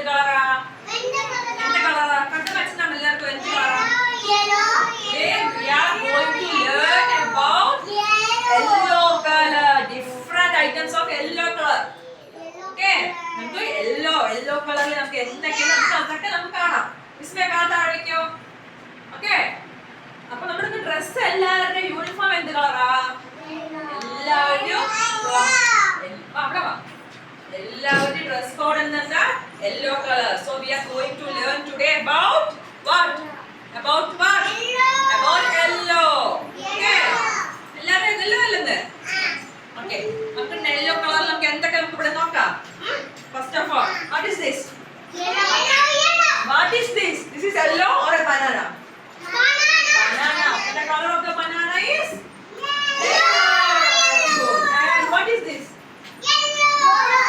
കളറാ? എന്ത് കളറാ? കണ്ട് മനസ്സിലാണ് എല്ലാവർക്കും എന്ത് കളറാ? We are going to learn about yellow color. Different items of yellow color. Okay? നമുക്ക് yellow കളറിൽ നമുക്ക് എന്തൊക്കെയാണ് അതൊക്കെ നമുക്ക് കാണാം. മിസ്സേ കാണാതായിരിക്കോ? Okay? അപ്പോൾ നമ്മുടെ ഡ്രസ് എല്ലാവരുടെയും യൂണിഫോം എന്ത് കളറാ? എല്ലാവരുടെയും ഡ്രസ് കോഡ് എന്താ? Yellow colour. So we are going to learn today about what? About what? About yellow. Okay? എല്ലാവരും യെല്ലോ അല്ലേ? Okay. നമുക്ക് യെല്ലോ കളറിൽ നമുക്ക് എന്തൊക്കെ നമുക്ക് ഇവിടെ നോക്കാം. First of all, what is this? What is this? This is yellow or a banana? Banana. The color of the banana is yellow. And what is this?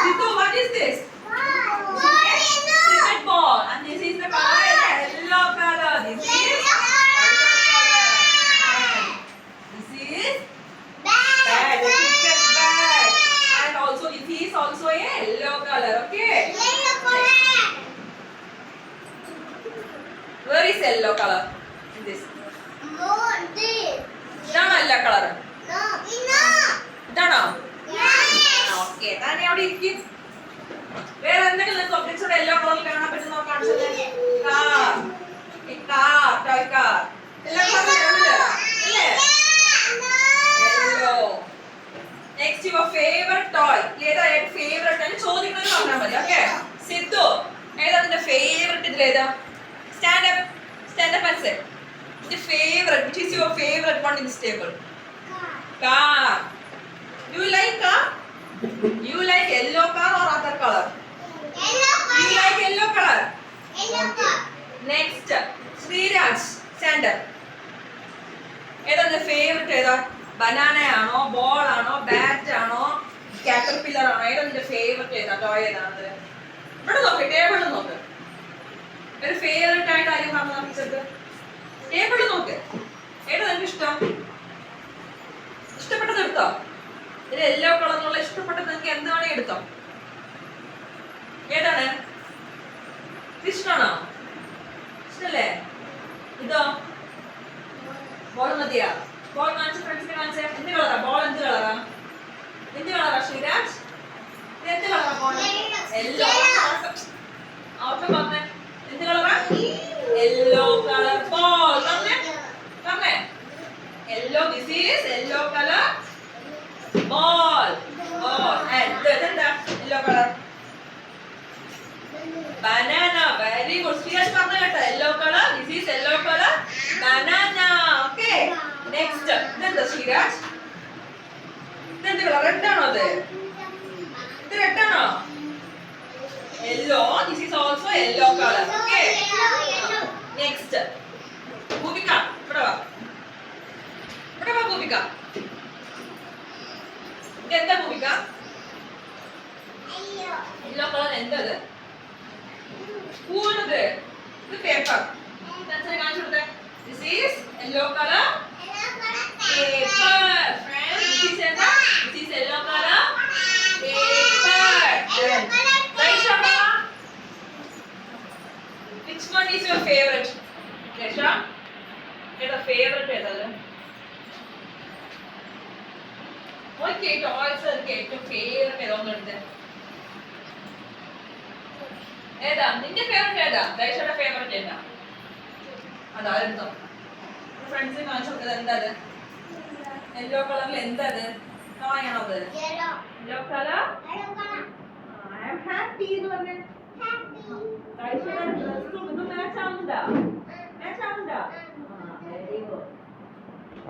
Ritu, what is this? Cricket ball. And this is the color, yellow color. This is yellow color. This is bat, the cricket bat. And also it is also a yellow color. Okay? Where is yellow color in this? ഇതാണോ എല്ലാ colour? ഇതാണോ? Okay. താനെ അവിടെ ഇരിക്കും. വേറെ എന്തെങ്കിലും objects yellow കളറിൽ കാണാൻ പറ്റുന്ന കാണിച്ചത്? Car, car, toy car. എല്ലാ കളറും അല്ലേ? Yellow. Next your favourite toy. ഏതാ ഫേവറേറ്റ് എന്ന് ചോദിക്കുന്നത് പറഞ്ഞാൽ മതി. ഓക്കെ. സിദ്ധു, ഏതാ നിന്റെ favourite ഇതിലേതാ? Stand up and say. The favorite, which is your favorite one in this table? Car. You like car? You like yellow car or other color? Yellow color. You like yellow color? Yellow color. Next, Sriraj, stand up. ഏതാണ് favourite? ഏതാ? Banana ആണോ, ball ആണോ, bat ആണോ, caterpillar ആണോ? ഏതാ നിന്റെ favourite? ഏതാ toy? ഏതാണ്? ഇവിടെ നോക്ക്, ടേബിളിൽ നോക്ക്. ഒരു ഫേവറേറ്റ് ആയിട്ട് ആരും പറഞ്ഞു പിടിച്ചത് ടേബിളിൽ നോക്ക്. ഏതാ നിനക്ക് ഇഷ്ടം? ഇഷ്ടപ്പെട്ടത് എടുത്തോ. ഇത് യെല്ലോ കളറിലുള്ള ഇഷ്ടപ്പെട്ടത് നിങ്ങൾക്ക് എന്താണ് എടുത്തോ? ഏതാണ്? ഇഷ്ടമാണോ? ഇഷ്ടല്ലേ? ഇതോ? ബോൾ മതിയാ? ബോൾ കാണിച്ച് ഫ്രണ്ട്സിനെ കാണിച്ചേ. എന്ത് കളറാ ബോൾ? എന്ത് കളറാ? എന്ത് കളറാ ശ്രീരാജ്? ഇത് എന്ത് കളറാ ബോൾ? യെല്ലോ. ഔട്ട് പറഞ്ഞേ. എന്ത് കളറാ? Yellow colour ball. പറഞ്ഞേ. Yellow. This is yellow color ball. Ball. And this is yellow color banana. Very good. Sriraj പറഞ്ഞ കേട്ടോ. Yellow color. This is yellow color banana. Okay. Next. ഇതെന്താ Sriraj? ഇതെന്ത് colour? Red ആണോ അത്? ഇത് red ആണോ? Yellow. This is also yellow color. Okay. Next. Bhumika. ഇവിടെ വാ. ഭൂമിക, എന്താ ഭൂമിക? യെല്ലോ കളർ എന്തത്? പൂവാണത്. ഇത് പേപ്പർ. കാണിച്ചു കൊടുത്തേ. This is yellow color paper. Friends, this is എന്താ? This is yellow color paper. Raisha, which one is your favorite? Raisha, ഏതാ favorite ഏതാ? Okay, toys are ഏറ്റവും ഫേവറേറ്റ് ഏതാണെന്ന് എടുത്തേ. ഏതാ നിന്റെ ഫേവറേറ്റ്? ഏതാ ദൈഷയുടെ ഫേവറേറ്റ്? ഏതാ? അതാ എടുത്തോ. ഫ്രണ്ട്സിന് കാണിച്ചു കൊടുത്തത്. എന്താ അത്? യെല്ലോ കളറിൽ എന്താ അത്? ടോയ് ആണോ അത്? Yellow colour. I am happy എന്ന് പറഞ്ഞേ. ദൈഷയുടെ ഡ്രസ്സും ഇത് മാച്ച് ആവുന്നുണ്ടോ? മാച്ച് ആവുന്നുണ്ടോ? Very good.